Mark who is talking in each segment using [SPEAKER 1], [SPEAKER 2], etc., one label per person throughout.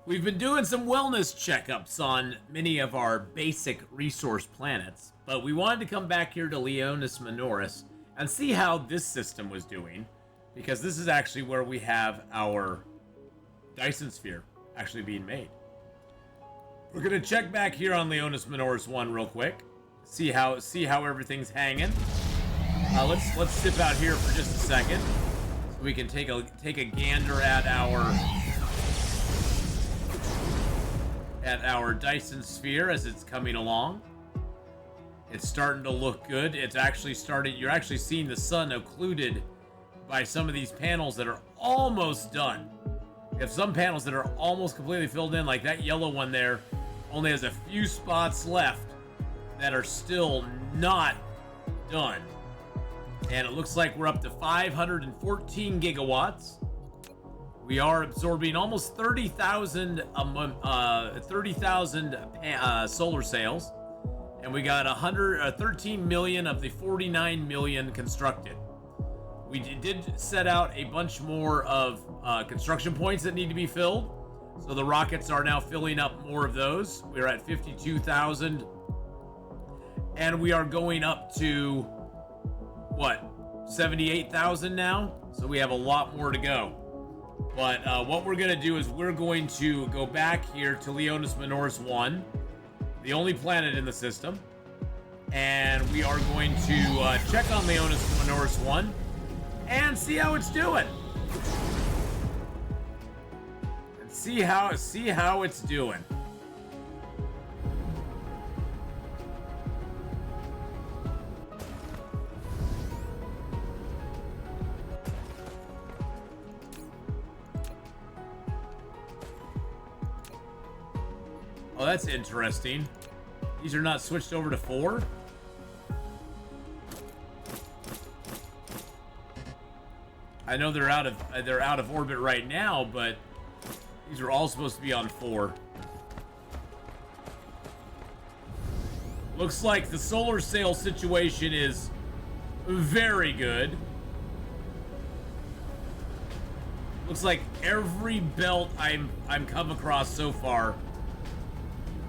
[SPEAKER 1] We've been doing some wellness checkups on many of our basic resource planets, but we wanted to come back here to Leonis Minoris and see how this system was doing, because this is actually where we have our Dyson sphere actually being made. We're gonna check back here on Leonis Minoris 1 real quick, see how everything's hanging. Let's sip out here for just a second, so we can take a gander at our Dyson sphere as it's coming along. It's starting to look good. It's actually starting. You're actually seeing the sun occluded by some of these panels that are almost done. We have some panels that are almost completely filled in, like that yellow one there only has a few spots left that are still not done. And it looks like we're up to 514 gigawatts. We are absorbing almost 30,000 solar sails, and we got 13 million of the 49 million constructed. We did set out a bunch more of construction points that need to be filled, so the rockets are now filling up more of those. We're at 52,000, and we are going up to what, 78,000 now, so we have a lot more to go. But what we're going to do is we're going to go back here to Leonis Minoris 1, the only planet in the system, and we are going to check on Leonis Minoris 1 and see how it's doing. And see how it's doing. Oh, that's interesting. These are not switched over to 4? I know they're out of orbit right now, but these are all supposed to be on 4. Looks like the solar sail situation is very good. Looks like every belt I'm come across so far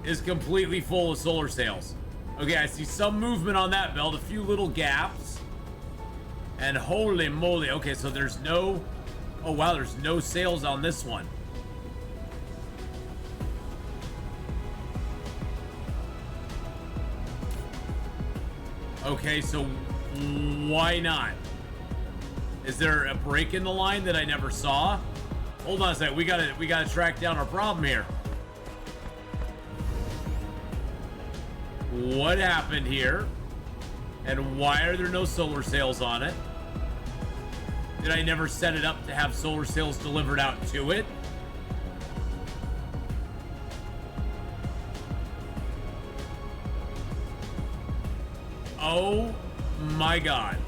[SPEAKER 1] is completely full of solar sails. Okay, I see some movement on that belt, a few little gaps. And holy moly, okay, so there's no... Oh wow, there's no sails on this one. Okay, so why not? Is there a break in the line that I never saw? Hold on a second, we gotta track down our problem here. What happened here? And why are there no solar sails on it? Did I never set it up to have solar sails delivered out to it? Oh my god.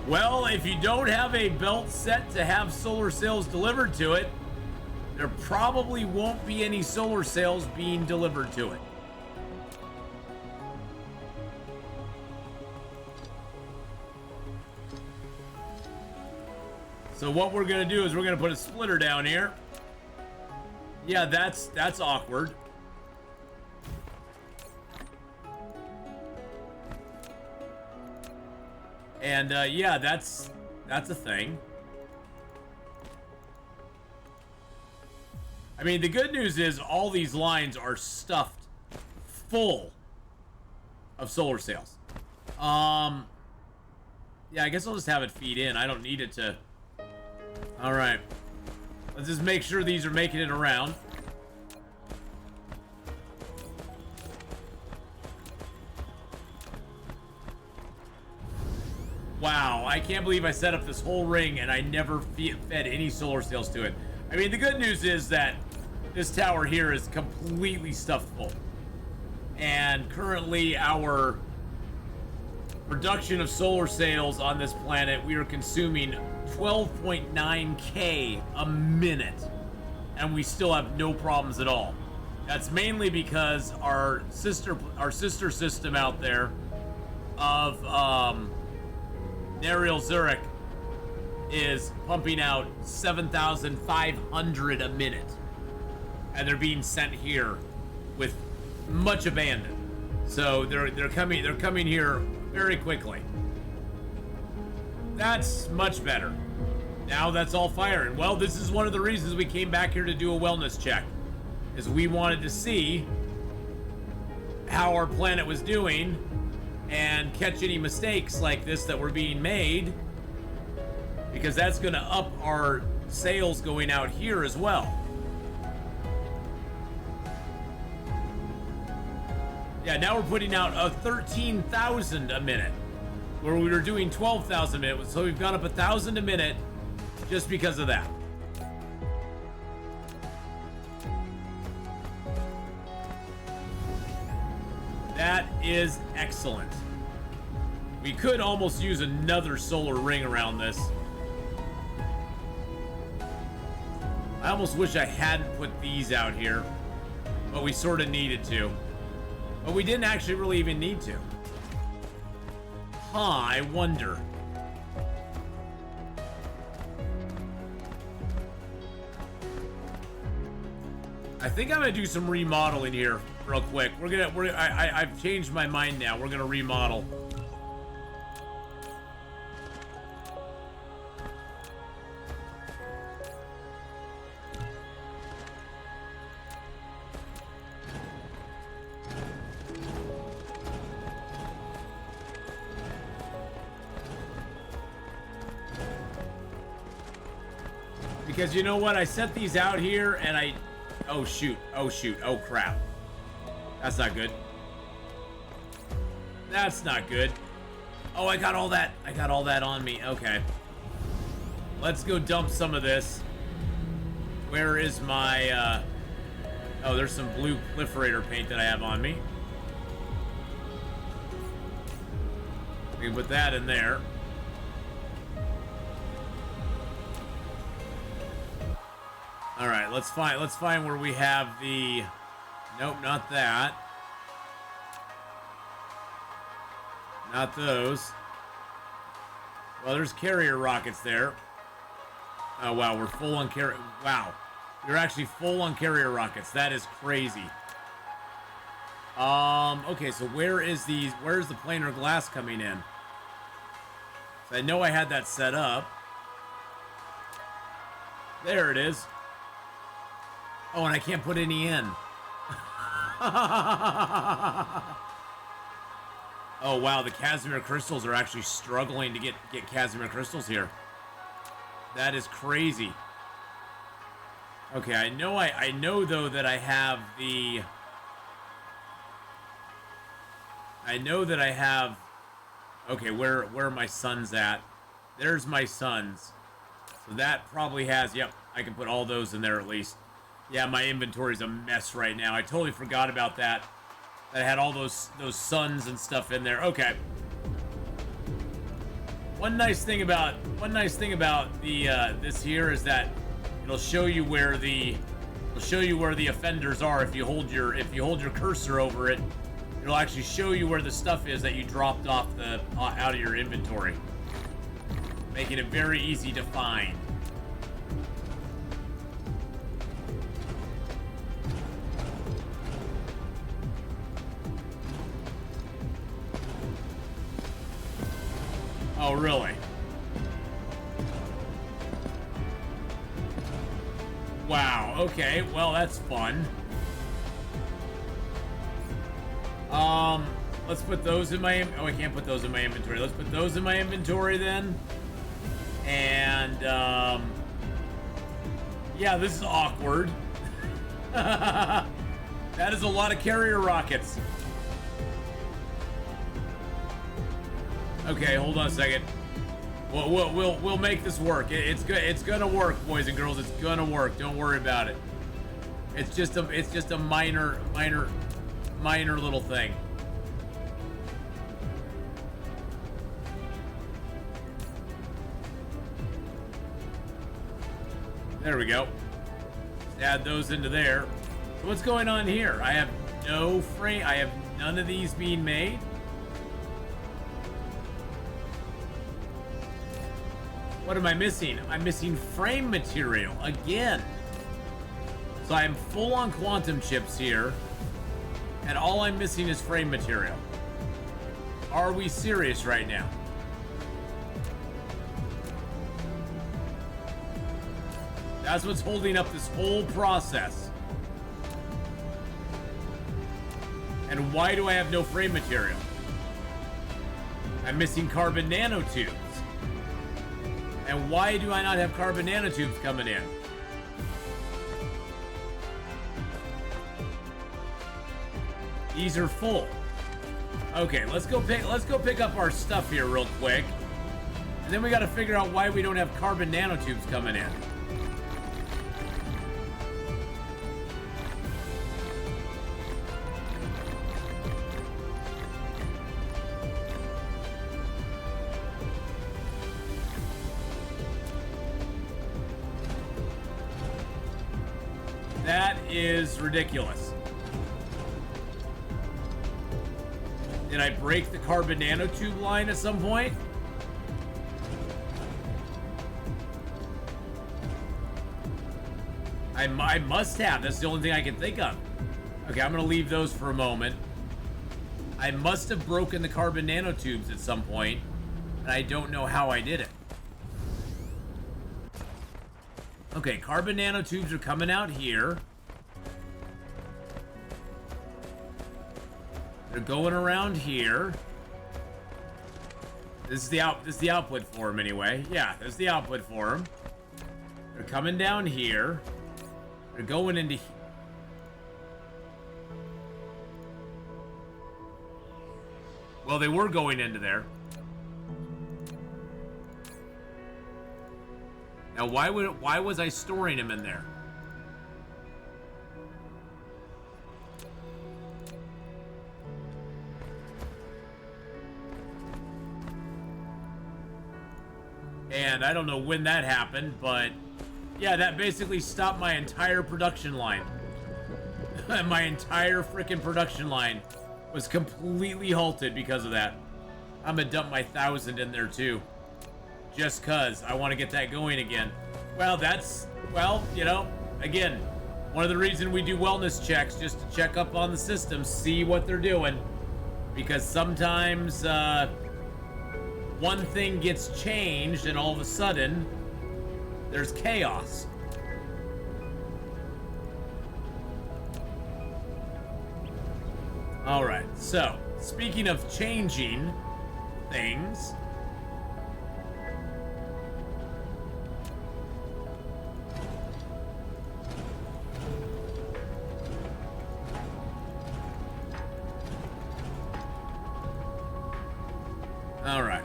[SPEAKER 1] Well, if you don't have a belt set to have solar sails delivered to it, there probably won't be any solar sails being delivered to it. So what we're gonna do is we're gonna put a splitter down here. Yeah, that's awkward. And yeah, that's a thing. I mean, the good news is all these lines are stuffed full of solar sails. Yeah, I guess I'll just have it feed in. I don't need it to... All right. Let's just make sure these are making it around. Wow, I can't believe I set up this whole ring and I never fed any solar sails to it. I mean, the good news is that this tower here is completely stuffed full. And currently our production of solar sails on this planet, we are consuming 12.9K a minute. And we still have no problems at all. That's mainly because our sister system out there of Nariel Zurich is pumping out 7,500 a minute, and they're being sent here with much abandon. So they're coming here very quickly. That's much better. Now that's all firing. Well, this is one of the reasons we came back here to do a wellness check, is we wanted to see how our planet was doing and catch any mistakes like this that were being made, because that's going to up our sales going out here as well. Yeah, now we're putting out a 13,000 a minute, where we were doing 12,000 a minute. So we've gone up 1,000 a minute just because of that. That is excellent. We could almost use another solar ring around this. I almost wish I hadn't put these out here, but we sort of needed to. But we didn't actually really even need to. Huh, I wonder. I think I'm gonna do some remodeling here real quick. I've changed my mind now. We're gonna remodel. Because you know what? I set these out here and oh shoot, oh crap. That's not good. That's not good. Oh, I got all that on me. Okay. Let's go dump some of this. Where is my, oh, there's some blue proliferator paint that I have on me. We can put that in there. All right, let's find where we have the, nope, not that. Not those. Well, there's carrier rockets there. Oh, wow, we're full on carrier, wow. We're actually full on carrier rockets. That is crazy. Okay, so where's the planar glass coming in? So I know I had that set up. There it is. Oh, and I can't put any in. Oh, wow, the Casimir crystals are actually struggling to get Casimir crystals here. That is crazy. Okay, I know though that I have the... I know that I have... Okay, where are my suns at? There's my suns. So that probably has... Yep, I can put all those in there at least. Yeah, my inventory's a mess right now. I totally forgot about that. That I had all those suns and stuff in there. Okay. One nice thing about the this here is that it'll show you where the offenders are. If you hold your cursor over it, it'll actually show you where the stuff is that you dropped off out of your inventory, making it very easy to find. Oh, really? Wow, okay, well, that's fun. Let's put those in my... Oh, I can't put those in my inventory. Let's put those in my inventory then. And, yeah, this is awkward. That is a lot of carrier rockets. Okay, hold on a second. We'll make this work. It's gonna work, boys and girls. It's gonna work. Don't worry about it. It's just a minor little thing. There we go. Just add those into there. So what's going on here? I have no frame. I have none of these being made. What am I missing? I'm missing frame material again. So I'm full on quantum chips here, and all I'm missing is frame material. Are we serious right now? That's what's holding up this whole process. And why do I have no frame material? I'm missing carbon nanotubes. And why do I not have carbon nanotubes coming in? These are full. Okay, let's go pick up our stuff here real quick. And then we got to figure out why we don't have carbon nanotubes coming in. That is ridiculous. Did I break the carbon nanotube line at some point? I must have. That's the only thing I can think of. Okay, I'm gonna leave those for a moment. I must have broken the carbon nanotubes at some point, and I don't know how I did it. Okay, carbon nanotubes are coming out here. They're going around here. This is the output for them anyway. Yeah, this is the output for them. They're coming down here. They're going into. Well, they were going into there. Now, why was I storing them in there? And I don't know when that happened, but yeah, that basically stopped my entire production line. My entire freaking production line was completely halted because of that. I'm gonna dump my 1,000 in there too. Just cause I want to get that going again. Well, you know, again, one of the reasons we do wellness checks, just to check up on the system, see what they're doing. Because sometimes, one thing gets changed and all of a sudden, there's chaos. All right, so, speaking of changing things, all right.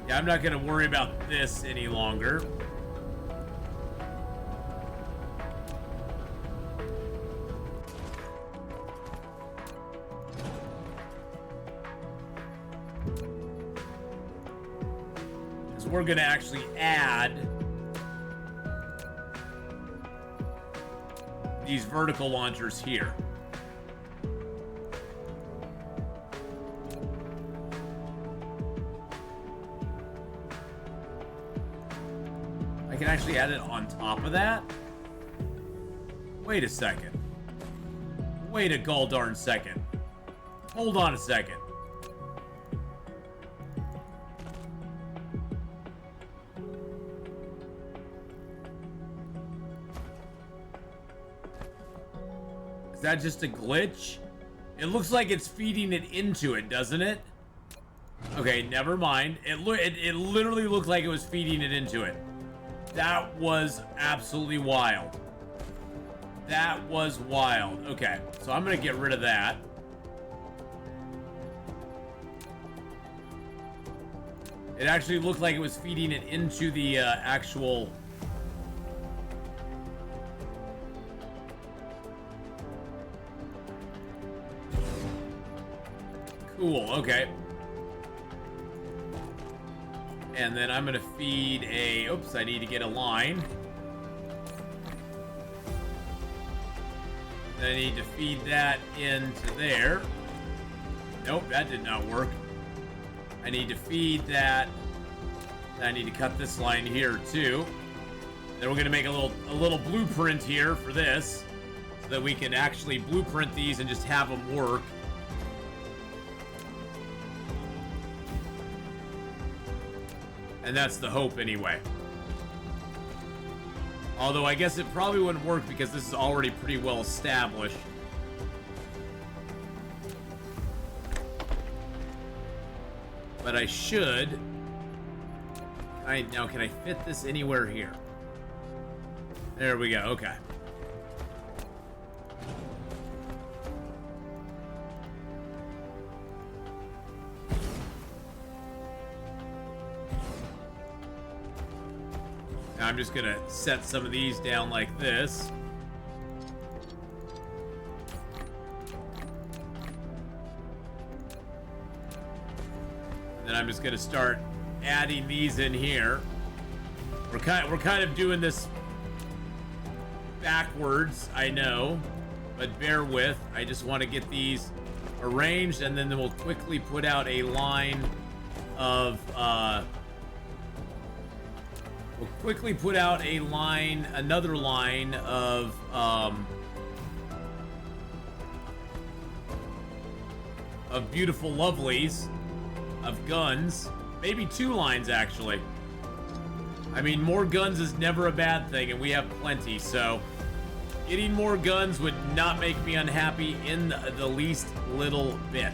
[SPEAKER 1] Yeah, I'm not going to worry about this any longer. Because we're going to actually add these vertical launchers here. I can actually add it on top of that? Wait a second. Wait a gall darn second. Hold on a second. Is that just a glitch? It looks like it's feeding it into it, doesn't it? Okay, never mind. It literally looked like it was feeding it into it. That was absolutely wild. That was wild. Okay, so I'm gonna get rid of that. It actually looked like it was feeding it into the actual... Cool, okay. And then I'm gonna feed a... Oops, I need to get a line. Then I need to feed that into there. Nope, that did not work. I need to feed that I need to cut this line here too. Then we're gonna make a little blueprint here for this, so that we can actually blueprint these and just have them work. And that's the hope anyway. Although I guess it probably wouldn't work because this is already pretty well established. But I should. Now, can I fit this anywhere here? There we go. Okay. Now I'm just gonna set some of these down like this. And then I'm just gonna start adding these in here. We're kind of doing this backwards, I know, but bear with. I just want to get these arranged, and then we'll quickly put out a line of another line of beautiful lovelies of guns. Maybe 2 lines, actually. I mean, more guns is never a bad thing, and we have plenty, so getting more guns would not make me unhappy in the least little bit.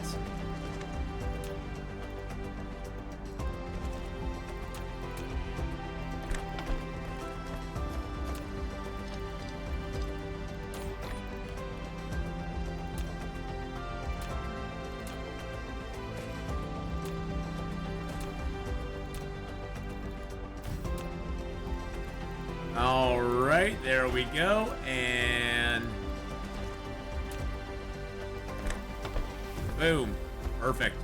[SPEAKER 1] All right, there we go, and boom, perfect.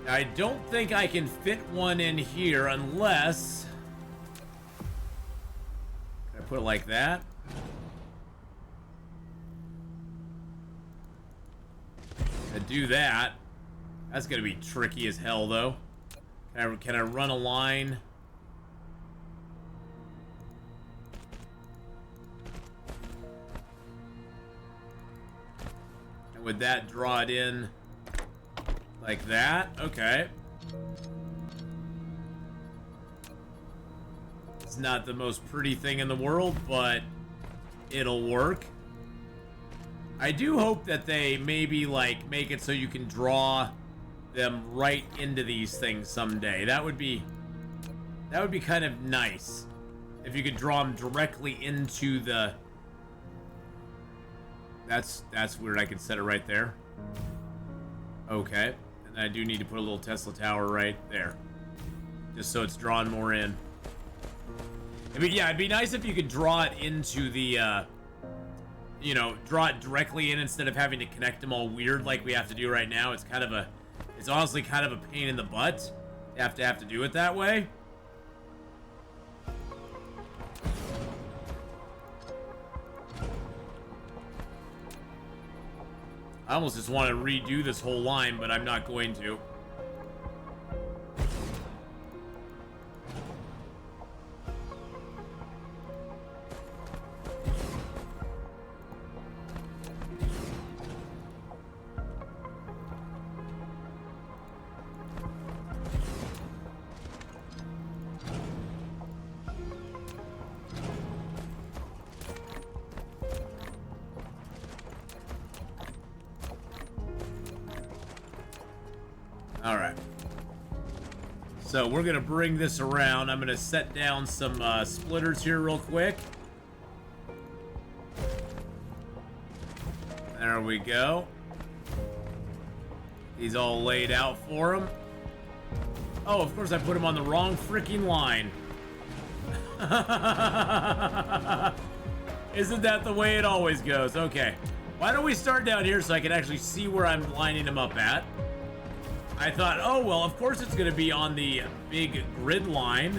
[SPEAKER 1] I don't think I can fit one in here unless I put it like that. I do that. That's gonna be tricky as hell, though. Can I run a line? Would that draw it in like that? Okay. It's not the most pretty thing in the world, but it'll work. I do hope that they maybe like make it so you can draw them right into these things someday. That would be kind of nice if you could draw them directly into the. That's weird. I can set it right there. Okay. And I do need to put a little Tesla tower right there. Just so it's drawn more in. I mean, yeah, it'd be nice if you could draw it into the, you know, draw it directly in instead of having to connect them all weird like we have to do right now. It's honestly kind of a pain in the butt to have to do it that way. I almost just want to redo this whole line, but I'm not going to. All right. So we're going to bring this around. I'm going to set down some splitters here real quick. There we go. He's all laid out for him. Oh, of course I put him on the wrong freaking line. Isn't that the way it always goes? Okay. Why don't we start down here so I can actually see where I'm lining him up at? I thought, oh, well, of course it's going to be on the big grid line.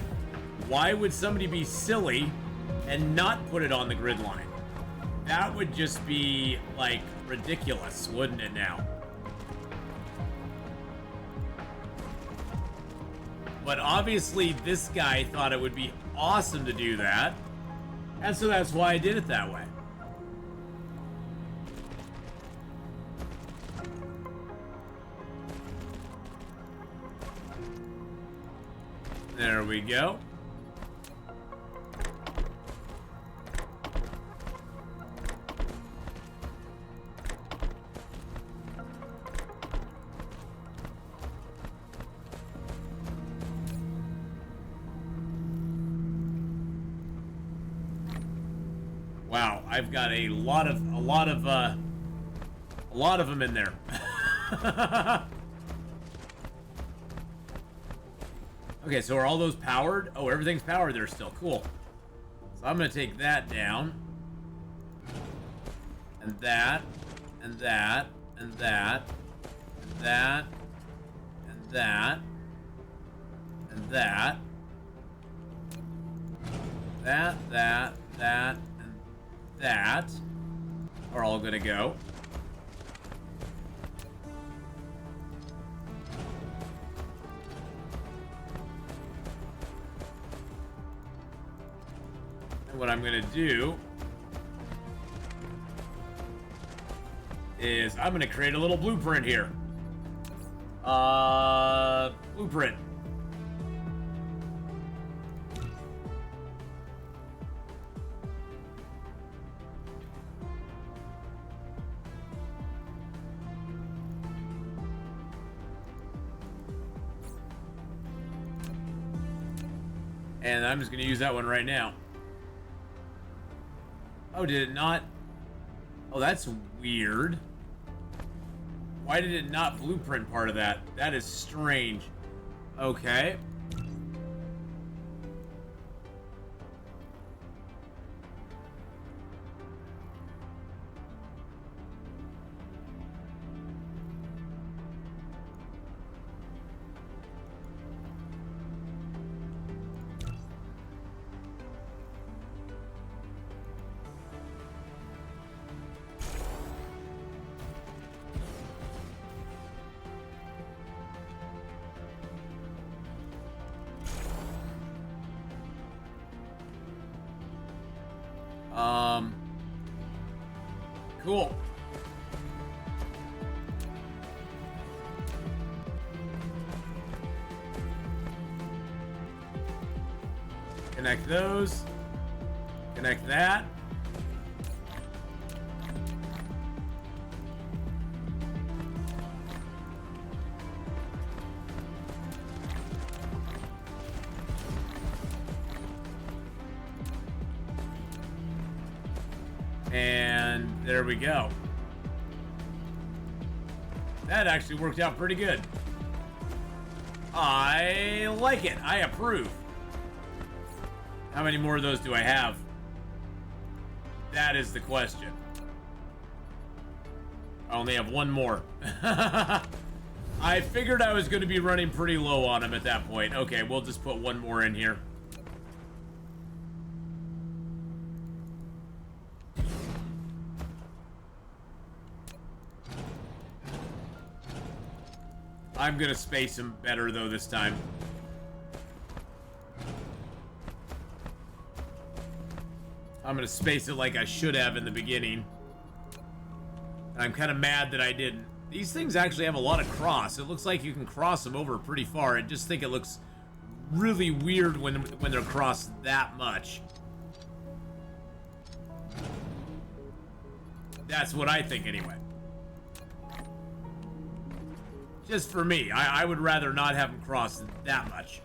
[SPEAKER 1] Why would somebody be silly and not put it on the grid line? That would just be, like, ridiculous, wouldn't it now? but obviously this guy thought it would be awesome to do that. And so that's why I did it that way. There we go. Wow, I've got a lot of them in there. Okay, so are all those powered? Oh, everything's powered there still. Cool. So I'm gonna take that down. And that. And that. And that. And that. And that. And that. That, and that are all gonna go. What I'm gonna do is I'm gonna create a little blueprint here. Blueprint. And I'm just gonna use that one right now. Oh, did it not? Oh, that's weird. Why did it not blueprint part of that? That is strange. Okay. Cool. Connect those. Connect that. And there we go. That actually worked out pretty good. I like it. I approve. How many more of those do I have? That is the question. I only have one more. I figured I was going to be running pretty low on them at that point. Okay, we'll just put one more in here. I'm gonna space them better though this time. I'm gonna space it like I should have in the beginning. And I'm kind of mad that I didn't. These things actually have a lot of cross. It looks like you can cross them over pretty far. I just think it looks really weird when they're crossed that much. That's what I think anyway. Just for me, I would rather not have them cross that much.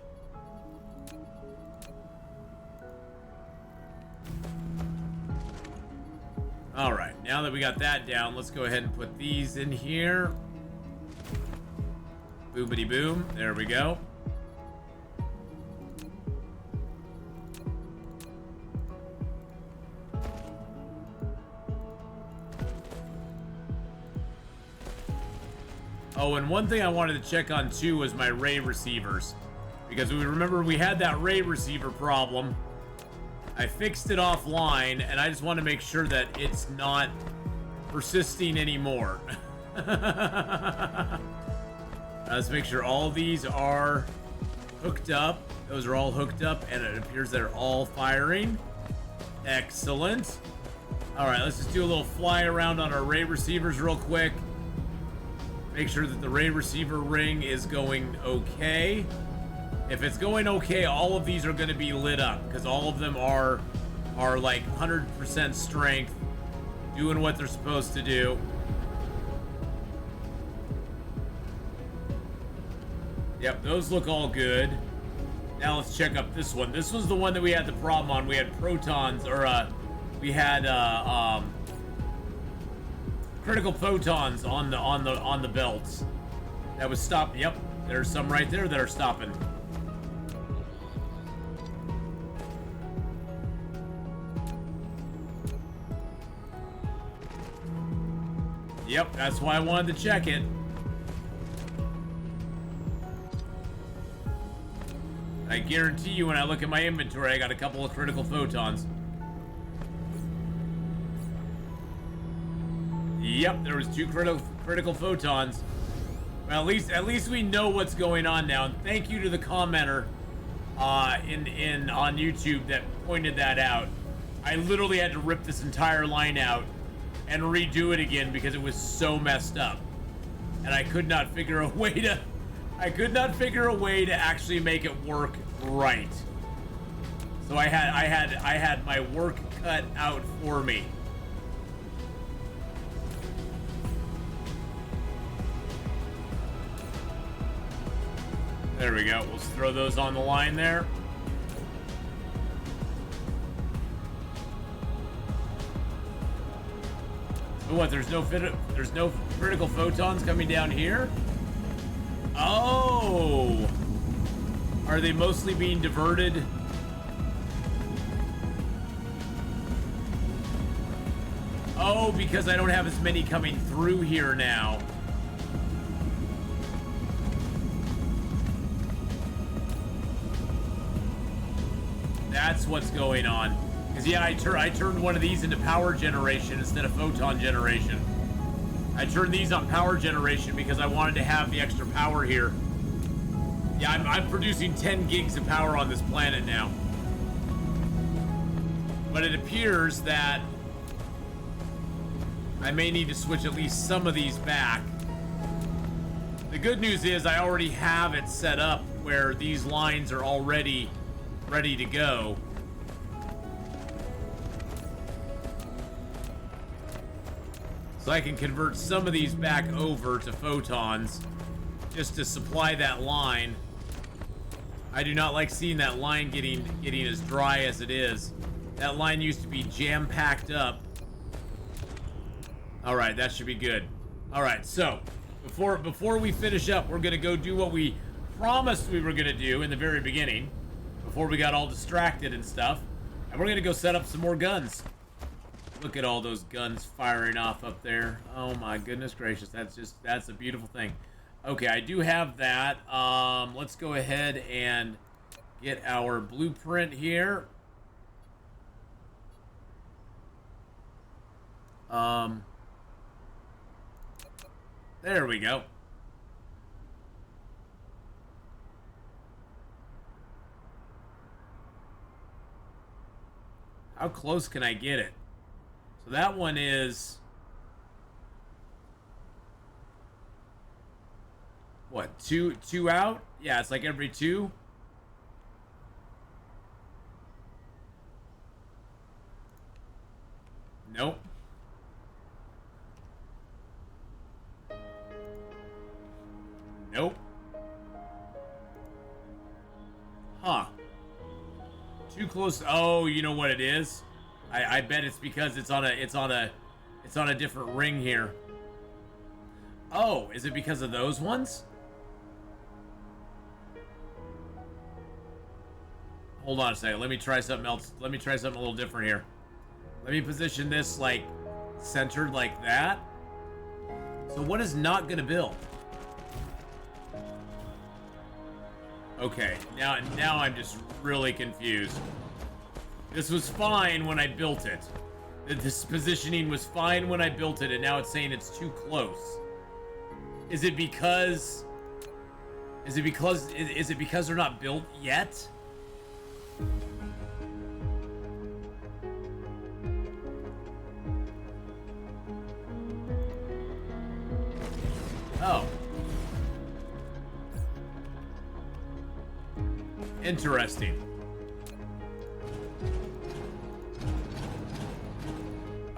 [SPEAKER 1] Alright, now that we got that down, let's go ahead and put these in here. Boomity boom, there we go. Oh, and one thing I wanted to check on too was my ray receivers. Because we remember we had that ray receiver problem. I fixed it offline, and I just want to make sure that it's not persisting anymore. Let's make sure all these are hooked up. Those are all hooked up, and it appears they're all firing. Excellent. All right, let's just do a little fly around on our ray receivers real quick. Make sure that the ray receiver ring is going okay. If it's going okay, all of these are going to be lit up because all of them are like 100% strength, doing what they're supposed to do. Yep, those look all good. Now let's check up this one. This was the one that we had the problem on. We had protons, or we had critical photons on the belts. That was stopped. Yep, there's some right there that are stopping. Yep, that's why I wanted to check it. I guarantee you when I look at my inventory, I got a couple of critical photons. Yep, there was 2 critical photons. Well, at least we know what's going on now. And thank you to the commenter on YouTube that pointed that out. I literally had to rip this entire line out and redo it again because it was so messed up, and I could not figure a way to actually make it work right. So I had my work cut out for me. There we go. We'll throw those on the line there. What? There's no critical photons coming down here? Oh! Are they mostly being diverted? Oh, because I don't have as many coming through here now. That's what's going on. Because, yeah, I turned one of these into power generation instead of photon generation. I turned these on power generation because I wanted to have the extra power here. Yeah, I'm producing 10 gigs of power on this planet now. But it appears that I may need to switch at least some of these back. The good news is I already have it set up where these lines are already ready to go. So I can convert some of these back over to photons just to supply that line. I do not like seeing that line getting as dry as it is. That line used to be jam-packed up. All right, that should be good. All right, so before we finish up, we're gonna go do what we promised we were gonna do in the very beginning, before we got all distracted and stuff, and we're gonna go set up some more guns. Look at all those guns firing off up there. Oh my goodness gracious, that's a beautiful thing. Okay, I do have that. Let's go ahead and get our blueprint here. There we go. How close can I get it? So that one is... what, two out? Yeah, it's like every 2. Nope. Nope. Huh. Too close. Oh, you know what it is? I bet it's because it's on a different ring here. Oh, is it because of those ones? Hold on a second. Let me try something else. Let me try something a little different here. Let me position this like centered like that. So what is not gonna build? Okay, now I'm just really confused. This was fine when I built it. This positioning was fine when I built it, and now it's saying it's too close. Is it because Is it because they're not built yet? Oh. Interesting.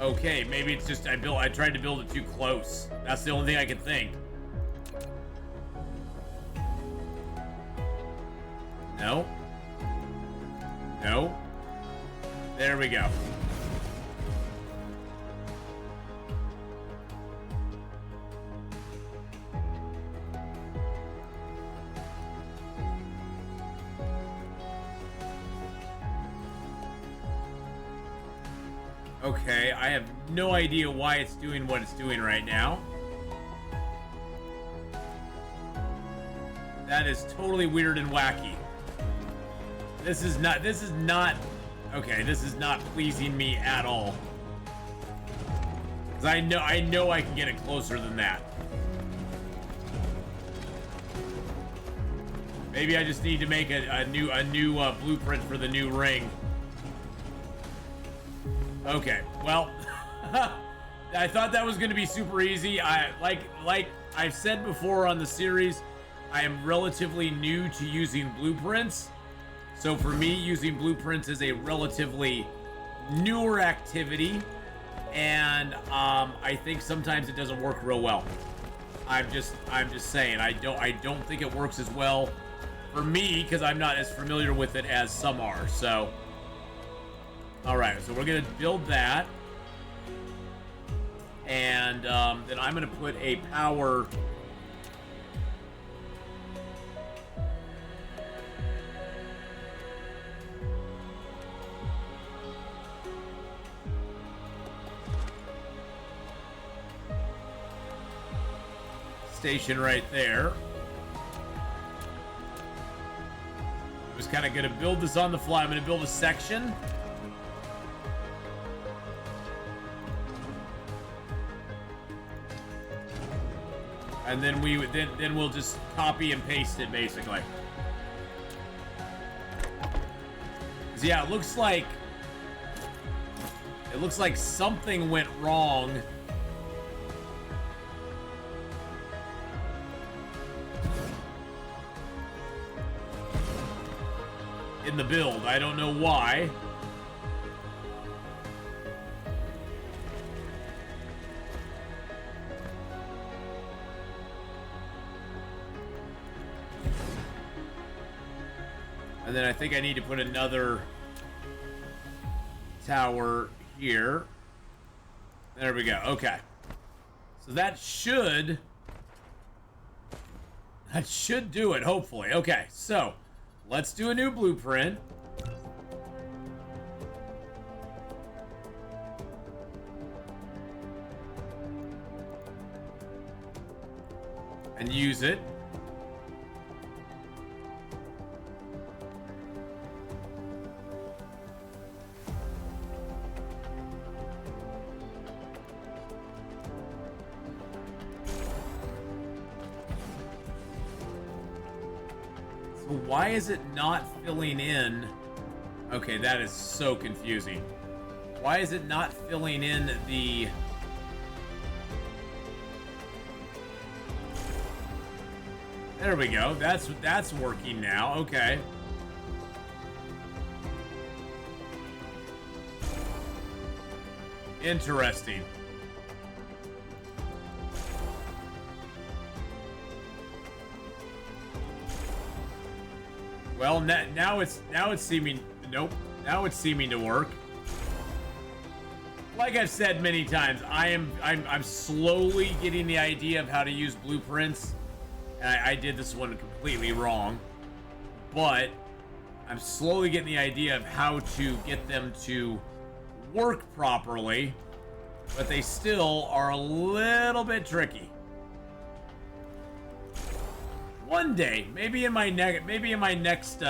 [SPEAKER 1] Okay, maybe it's just I tried to build it too close. That's the only thing I could think. No. No. There we go. Okay, I have no idea why it's doing what it's doing right now. That is totally weird and wacky. This is not okay, this is not pleasing me at all. Cuz I know I can get it closer than that. Maybe I just need to make a new blueprint for the new ring. Okay, well, I thought that was going to be super easy. Like I've said before on the series, I am relatively new to using blueprints. So for me, using blueprints is a relatively newer activity, and I think sometimes it doesn't work real well. I'm just saying I don't think it works as well for me because I'm not as familiar with it as some are. So. Alright, so we're going to build that. And then I'm going to put a power... station right there. I was kind of going to build this on the fly. I'm going to build a section. And then we'll just copy and paste it basically. So yeah, it looks like something went wrong. In the build. I don't know why. And then I think I need to put another tower here. There we go. Okay. So that should do it, hopefully. Okay, so let's do a new blueprint. And use it. Why is it not filling in? Okay, that is so confusing. Why is it not filling in the... There we go. That's working now. Okay. Interesting. Well, now it's seeming... Nope. Now it's seeming to work. Like I've said many times, I'm slowly getting the idea of how to use blueprints. And I did this one completely wrong. But I'm slowly getting the idea of how to get them to work properly. But they still are a little bit tricky. One day, maybe in my next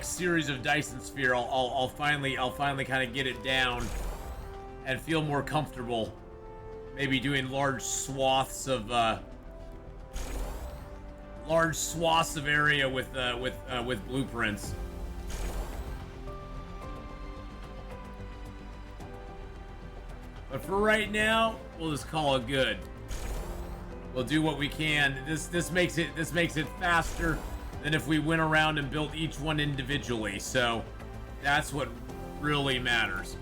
[SPEAKER 1] series of Dyson Sphere, I'll finally kind of get it down and feel more comfortable. Maybe doing large swaths of large swaths of area with blueprints. But for right now, we'll just call it good. We'll do what we can. This makes it faster than if we went around and built each one individually. So that's what really matters.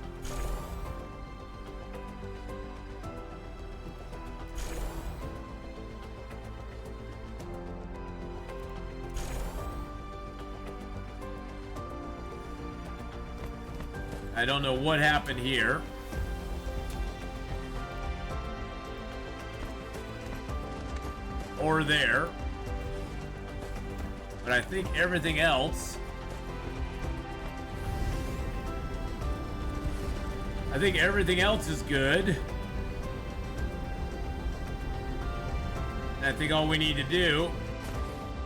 [SPEAKER 1] I don't know what happened here. Or there. But I think everything else... is good. And I think all we need to do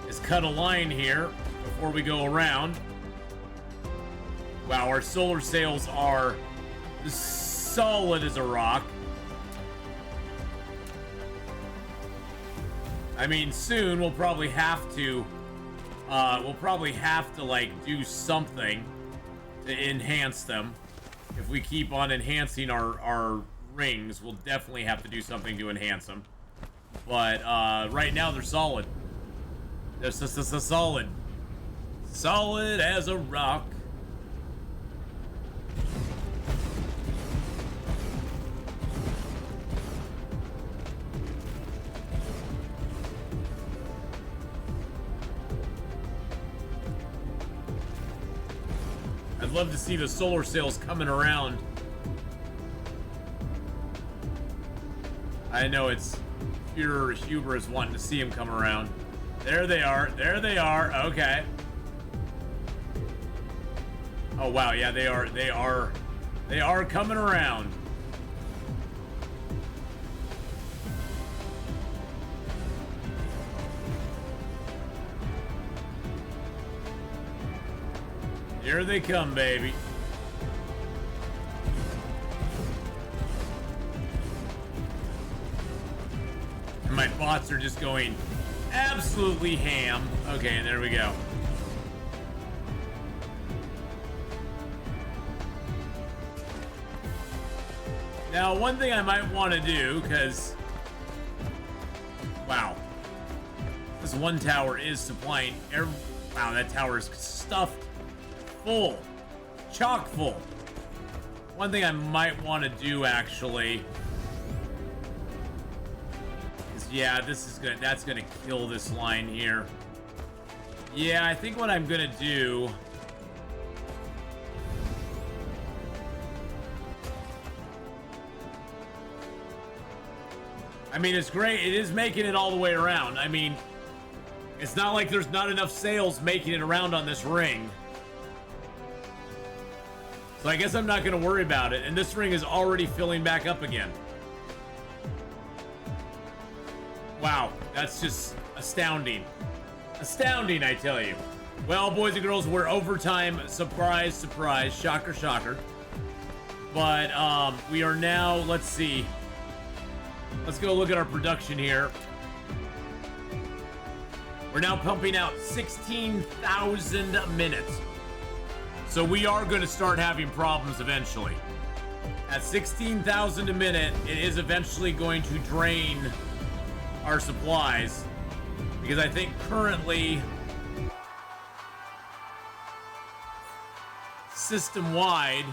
[SPEAKER 1] is cut a line here before we go around. Wow, our solar sails are solid as a rock. I mean, soon we'll probably have to like do something to enhance them. If we keep on enhancing our rings, we'll definitely have to do something to enhance them. But right now they're solid. They're solid. Solid as a rock. I'd love to see the solar sails coming around. I know it's pure hubris wanting to see them come around. There they are. There they are. Okay. Oh wow, yeah, they are coming around. Here they come, baby. And my bots are just going absolutely ham. Okay, there we go. Now, one thing I might want to do, because... Wow. This one tower is supplying... Wow, that tower is stuffed full. Chock full. One thing I might want to do, actually... is, yeah, that's gonna kill this line here. Yeah, I think what I'm gonna do... I mean, it's great. It is making it all the way around. I mean, it's not like there's not enough sails making it around on this ring. So I guess I'm not going to worry about it. And this ring is already filling back up again. Wow, that's just astounding. Astounding, I tell you. Well, boys and girls, we're overtime. Surprise, surprise. Shocker, shocker. But we are now, let's see. Let's go look at our production here. We're now pumping out 16,000 minutes. So we are going to start having problems eventually. At 16,000 a minute, it is eventually going to drain our supplies. Because I think currently, system-wide,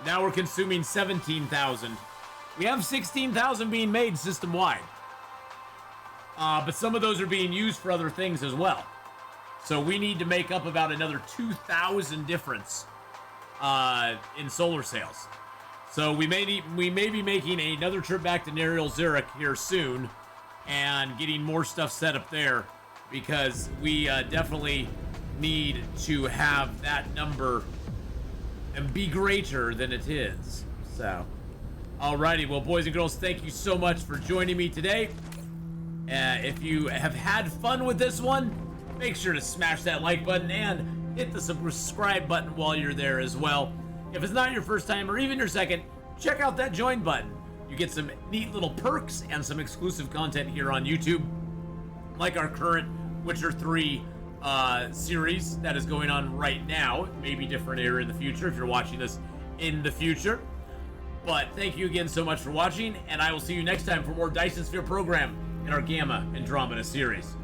[SPEAKER 1] now we're consuming 17,000. We have 16,000 being made system-wide. But some of those are being used for other things as well. So we need to make up about another 2,000 difference in solar sails. So we may be making another trip back to Nariel Zurich here soon and getting more stuff set up there, because we definitely need to have that number and be greater than it is. So, alrighty, well, boys and girls, thank you so much for joining me today. If you have had fun with this one, make sure to smash that like button and hit the subscribe button while you're there as well. If it's not your first time or even your second, check out that join button. You You get some neat little perks and some exclusive content here on YouTube, like our current Witcher 3 series that is going on right now. It may be different here in the future if you're watching this in the future. But thank you again so much for watching, and I will see you next time for more Dyson Sphere program in our Gamma Andromeda series.